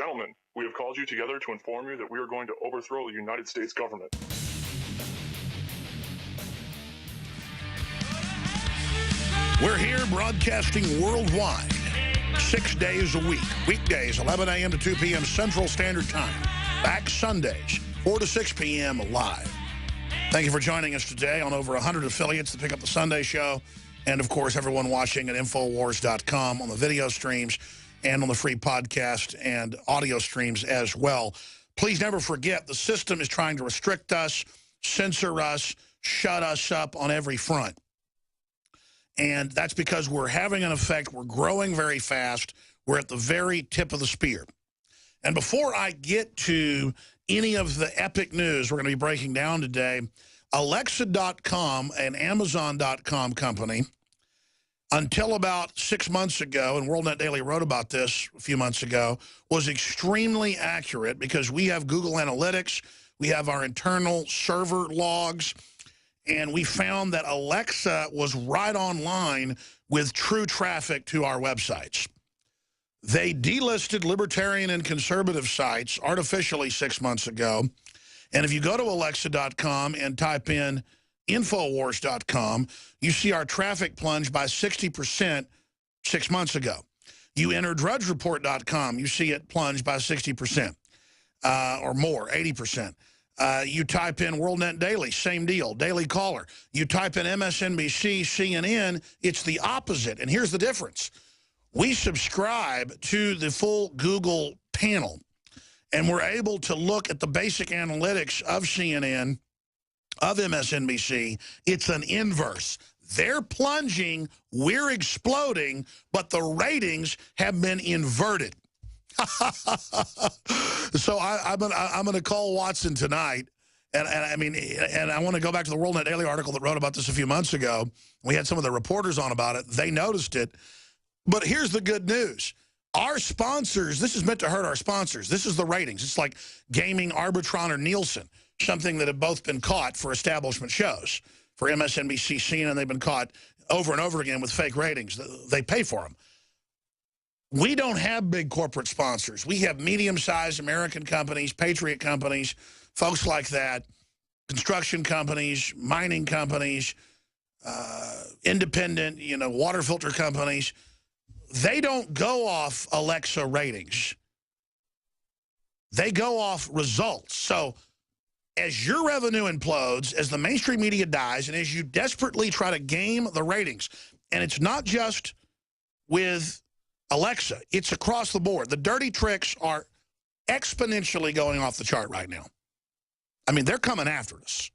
Gentlemen, we have called you together to inform you that we are going to overthrow the United States government. We're here broadcasting worldwide, 6 days a week. Weekdays, 11 a.m. to 2 p.m. Central Standard Time. Back Sundays, 4 to 6 p.m. live. Thank you for joining us today on over 100 affiliates that pick up the Sunday show. And, of course, everyone watching at Infowars.com on the video streams and on the free podcast and audio streams as well. Please never forget, the system is trying to restrict us, censor us, shut us up on every front. And that's because we're having an effect. We're growing very fast. We're at the very tip of the spear. And before I get to any of the epic news we're going to be breaking down today, Alexa.com, an Amazon.com company, until about 6 months ago, and WorldNet Daily wrote about this a few months ago, was extremely accurate because we have Google Analytics, we have our internal server logs, and we found that Alexa was right on line with true traffic to our websites. They delisted libertarian and conservative sites artificially 6 months ago, and if you go to Alexa.com and type in Infowars.com, you see our traffic plunge by 60% 6 months ago. You enter DrudgeReport.com, you see it plunge by 60% or more, 80%. You type in WorldNet Daily, same deal, Daily Caller. You type in MSNBC, CNN, it's the opposite. And here's the difference. We subscribe to the full Google panel, and we're able to look at the basic analytics of CNN, of MSNBC. It's an inverse. They're plunging, we're exploding, but the ratings have been inverted. So I'm going to call Watson tonight, and I want to go back to the WorldNet Daily article that wrote about this a few months ago. We had some of the reporters on about it. They noticed it. But here's the good news. Our sponsors, this is meant to hurt our sponsors. This is the ratings. It's like Gaming, Arbitron, or Nielsen, something that have both been caught for establishment shows. For MSNBC, CNN, they've been caught over and over again with fake ratings. They pay for them. We don't have big corporate sponsors. We have medium-sized American companies, patriot companies, folks like that, construction companies, mining companies, independent, water filter companies. They don't go off Alexa ratings. They go off results. So as your revenue implodes, as the mainstream media dies, and as you desperately try to game the ratings, and it's not just with Alexa, it's across the board. The dirty tricks are exponentially going off the chart right now. I mean, they're coming after us,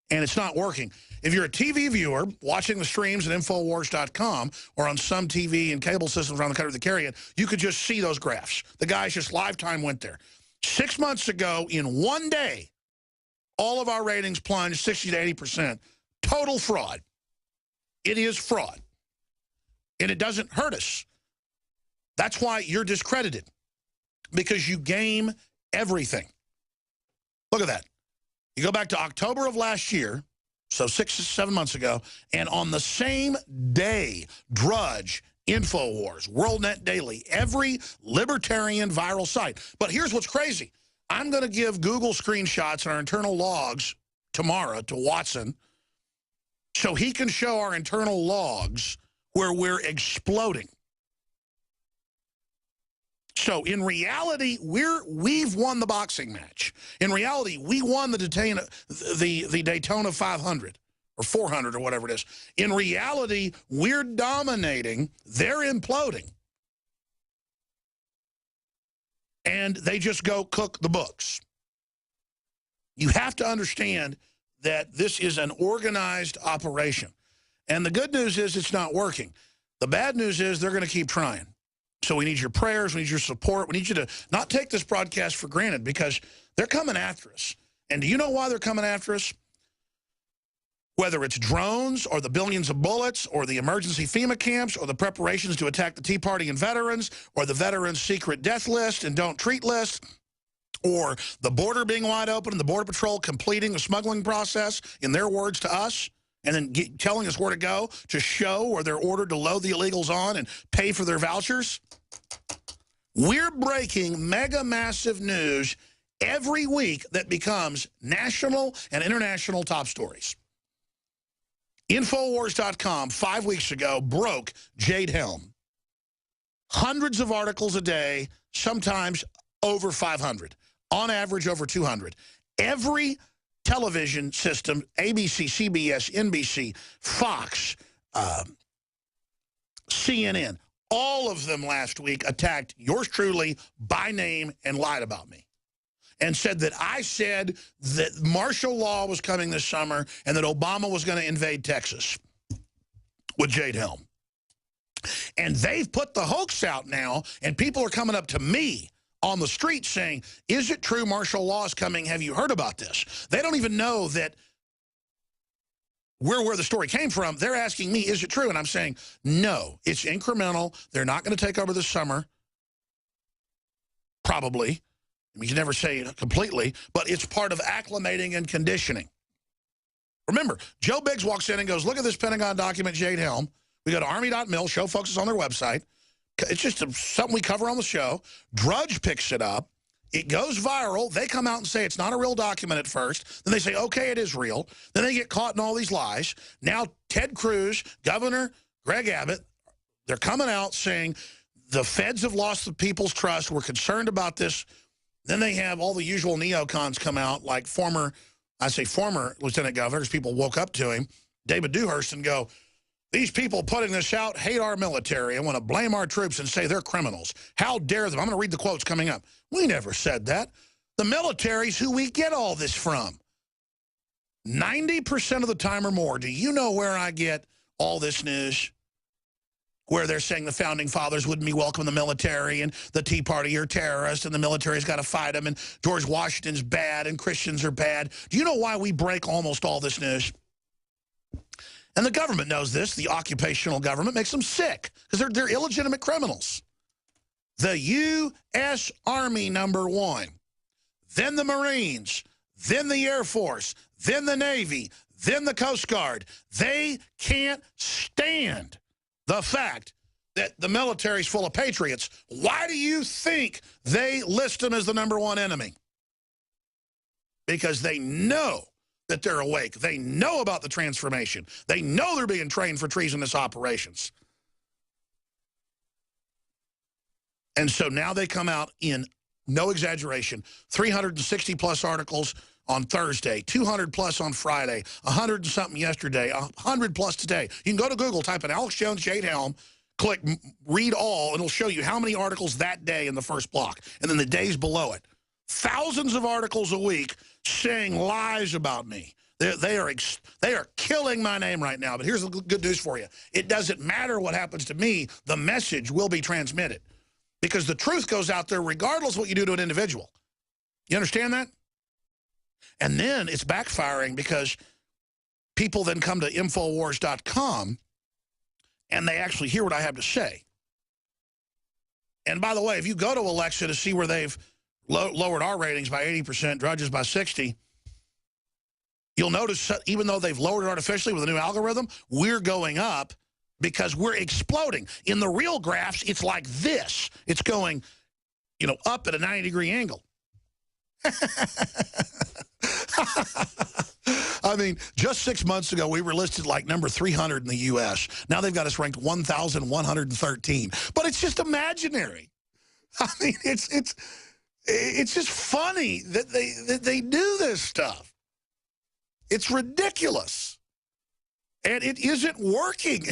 and it's not working. If you're a TV viewer watching the streams at Infowars.com or on some TV and cable systems around the country that carry it, you could just see those graphs. The guys just lifetime went there. 6 months ago, in one day, all of our ratings plunged 60 to 80%. Total fraud. It is fraud. And it doesn't hurt us. That's why you're discredited, because you game everything. Look at that. You go back to October of last year, so 6 to 7 months ago, and on the same day, Drudge, Infowars, WorldNet Daily, every libertarian viral site. But here's what's crazy. I'm going to give Google screenshots and our internal logs tomorrow to Watson so he can show our internal logs where we're exploding. So in reality, we've won the boxing match. In reality, we won the Daytona 500 or 400 or whatever it is. In reality, we're dominating. They're imploding. And they just go cook the books. You have to understand that this is an organized operation. And the good news is it's not working. The bad news is they're going to keep trying. So we need your prayers, we need your support. We need you to not take this broadcast for granted, because they're coming after us. And do you know why they're coming after us? Whether it's drones or the billions of bullets or the emergency FEMA camps or the preparations to attack the Tea Party and veterans or the veterans' secret death list and don't treat list, or the border being wide open and the Border Patrol completing the smuggling process, in their words, to us, and then telling us where to go to show where they're ordered to load the illegals on and pay for their vouchers. We're breaking mega massive news every week that becomes national and international top stories. Infowars.com 5 weeks ago broke Jade Helm. Hundreds of articles a day, sometimes over 500. On average, over 200. Every television system, ABC, CBS, NBC, Fox, CNN, all of them last week attacked yours truly by name and lied about me. And said that I said that martial law was coming this summer and that Obama was going to invade Texas with Jade Helm. And they've put the hoax out now, and people are coming up to me on the street saying, is it true martial law is coming? Have you heard about this? They don't even know that where the story came from. They're asking me, is it true? And I'm saying, no, it's incremental. They're not going to take over this summer. Probably. We can never say it completely, but it's part of acclimating and conditioning. Remember, Joe Biggs walks in and goes, look at this Pentagon document, Jade Helm. We go to Army.mil, show folks is on their website. It's just something we cover on the show. Drudge picks it up. It goes viral. They come out and say it's not a real document at first. Then they say, okay, it is real. Then they get caught in all these lies. Now Ted Cruz, Governor Greg Abbott, they're coming out saying the feds have lost the people's trust. We're concerned about this. Then they have all the usual neocons come out, like former lieutenant governors. People woke up to him, David Dewhurst, and go, these people putting this out hate our military and want to blame our troops and say they're criminals. How dare them? I'm going to read the quotes coming up. We never said that. The military's who we get all this from. 90% of the time or more. Do you know where I get all this news? Where they're saying the founding fathers wouldn't be welcome in the military and the Tea Party are terrorists and the military's got to fight them and George Washington's bad and Christians are bad. Do you know why we break almost all this news? And the government knows this. The occupational government makes them sick because they're illegitimate criminals. The U.S. Army, #1. Then the Marines. Then the Air Force. Then the Navy. Then the Coast Guard. They can't stand the fact that the military's full of patriots. Why do you think they list them as the #1 enemy? Because they know that they're awake. They know about the transformation. They know they're being trained for treasonous operations. And so now they come out in, no exaggeration, 360-plus articles on Thursday, 200-plus on Friday, 100 and something yesterday, 100-plus today. You can go to Google, type in Alex Jones, Jade Helm, click read all, and it'll show you how many articles that day in the first block, and then the days below it. Thousands of articles a week saying lies about me. They are killing my name right now. But here's the good news for you. It doesn't matter what happens to me. The message will be transmitted. Because the truth goes out there regardless of what you do to an individual. You understand that? And then it's backfiring because people then come to Infowars.com and they actually hear what I have to say. And by the way, if you go to Alexa to see where they've lowered our ratings by 80%, Drudge's by 60%, you'll notice even though they've lowered it artificially with a new algorithm, we're going up because we're exploding. In the real graphs, it's like this. It's going, you know, up at a 90-degree angle. I mean, just 6 months ago, we were listed like number 300 in the U.S. Now they've got us ranked 1,113. But it's just imaginary. I mean, it's just funny that they do this stuff. It's ridiculous. And it isn't working.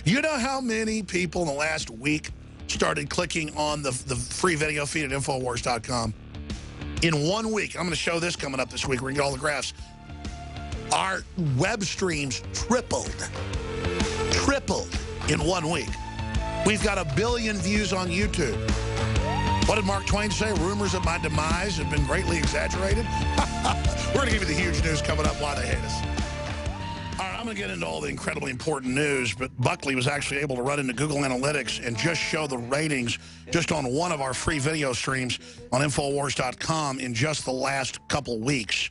You know how many people in the last week started clicking on the free video feed at Infowars.com? In 1 week, I'm going to show this coming up this week. We're going to get all the graphs. Our web streams tripled in 1 week. We've got 1 billion views on YouTube. What did Mark Twain say? Rumors of my demise have been greatly exaggerated. We're going to give you the huge news coming up why they hate us. All right, I'm going to get into all the incredibly important news, but Buckley was actually able to run into Google Analytics and just show the ratings just on one of our free video streams on Infowars.com in just the last couple weeks.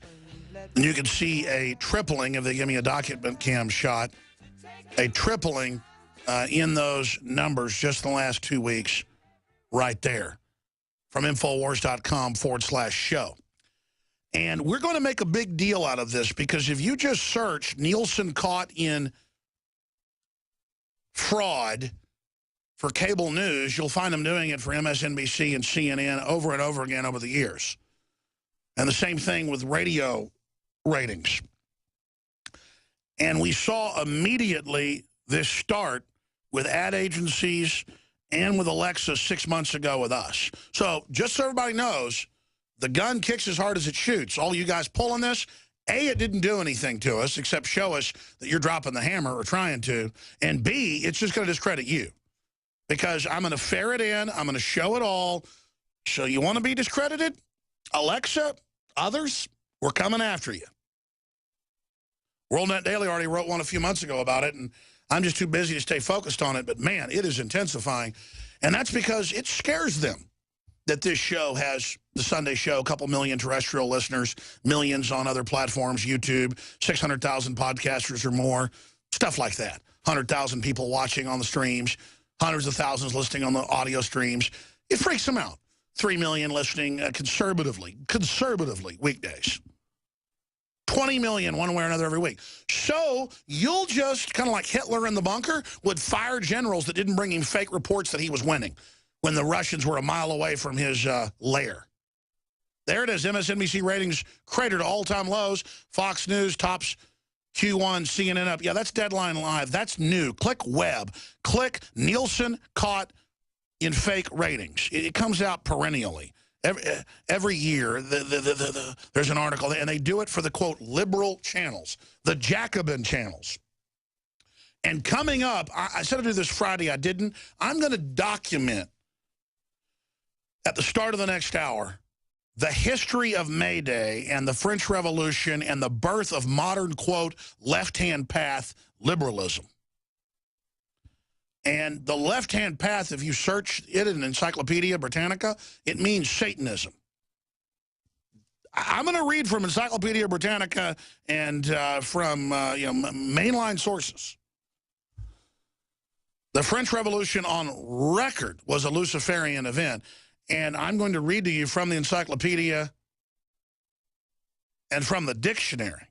And you can see a tripling, if they give me a document cam shot, a tripling in those numbers just the last 2 weeks. right there from Infowars.com/show. And we're going to make a big deal out of this because if you just search Nielsen caught in fraud for cable news, you'll find them doing it for MSNBC and CNN over and over again over the years. And the same thing with radio ratings. And we saw immediately this start with ad agencies and with Alexa 6 months ago with us. So just so everybody knows, the gun kicks as hard as it shoots. All you guys pulling this, A, it didn't do anything to us except show us that you're dropping the hammer or trying to. And B, it's just going to discredit you. Because I'm going to ferret in, I'm going to show it all. So you want to be discredited? Alexa, others, we're coming after you. WorldNet Daily already wrote one a few months ago about it, and I'm just too busy to stay focused on it. But, man, it is intensifying. And that's because it scares them that this show has, the Sunday show, a couple million terrestrial listeners, millions on other platforms, YouTube, 600,000 podcasters or more, stuff like that. 100,000 people watching on the streams, hundreds of thousands listening on the audio streams. It freaks them out. 3 million listening conservatively weekdays. 20 million one way or another every week. So you'll just, kind of like Hitler in the bunker, would fire generals that didn't bring him fake reports that he was winning when the Russians were a mile away from his lair. There it is. MSNBC ratings cratered to all-time lows. Fox News tops Q1, CNN up. Yeah, that's Deadline Live. That's new. Click web. Click Nielsen caught in fake ratings. It comes out perennially. Every year, there's an article, and they do it for the, quote, liberal channels, the Jacobin channels. And coming up, I said I'd do this Friday. I didn't. I'm going to document at the start of the next hour the history of May Day and the French Revolution and the birth of modern, quote, left-hand path liberalism. And the left-hand path, if you search it in Encyclopedia Britannica, it means Satanism. I'm going to read from Encyclopedia Britannica and from mainline sources. The French Revolution on record was a Luciferian event. And I'm going to read to you from the encyclopedia and from the dictionary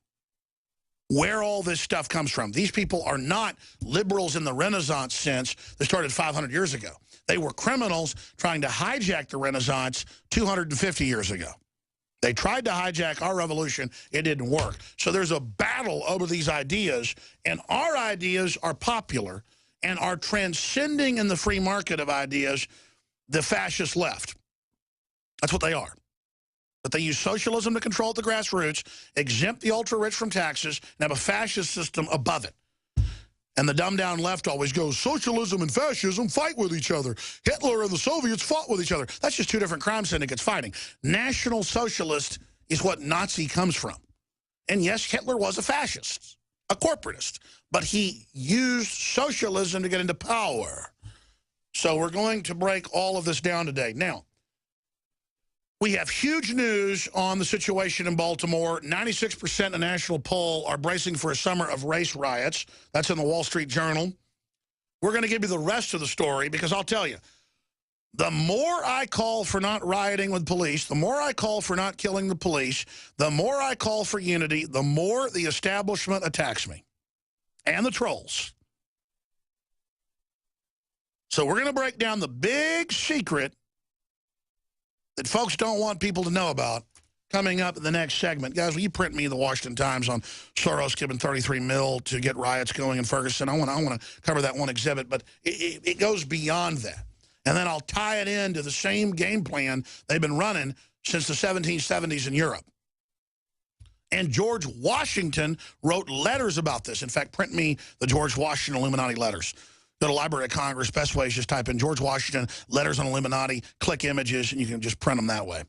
where all this stuff comes from. These people are not liberals in the Renaissance sense that started 500 years ago. They were criminals trying to hijack the Renaissance 250 years ago. They tried to hijack our revolution. It didn't work. So there's a battle over these ideas, and our ideas are popular and are transcending in the free market of ideas the fascist left. That's what they are. But they use socialism to control at the grassroots, exempt the ultra-rich from taxes, and have a fascist system above it. And the dumbed-down left always goes, socialism and fascism fight with each other. Hitler and the Soviets fought with each other. That's just two different crime syndicates fighting. National Socialist is what Nazi comes from. And yes, Hitler was a fascist, a corporatist, but he used socialism to get into power. So we're going to break all of this down today. Now, we have huge news on the situation in Baltimore. 96% of the national poll are bracing for a summer of race riots. That's in the Wall Street Journal. We're going to give you the rest of the story because I'll tell you, the more I call for not rioting with police, the more I call for not killing the police, the more I call for unity, the more the establishment attacks me and the trolls. So we're going to break down the big secret that folks don't want people to know about coming up in the next segment. Guys, will you print me the Washington Times on Soros giving $33 million to get riots going in Ferguson? I want to cover that one exhibit, but it goes beyond that. And then I'll tie it into the same game plan they've been running since the 1770s in Europe. And George Washington wrote letters about this. In fact, print me the George Washington Illuminati letters. Go to Library of Congress. Best way is just type in George Washington, letters on Illuminati, click images, and you can just print them that way.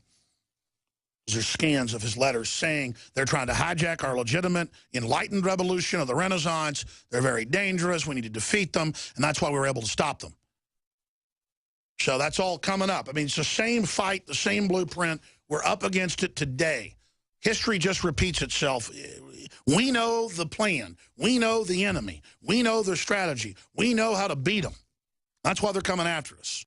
There's scans of his letters saying they're trying to hijack our legitimate, enlightened revolution of the Renaissance. They're very dangerous. We need to defeat them, and that's why we were able to stop them. So that's all coming up. I mean, it's the same fight, the same blueprint. We're up against it today. History just repeats itself. We know the plan. We know the enemy. We know their strategy. We know how to beat them. That's why they're coming after us.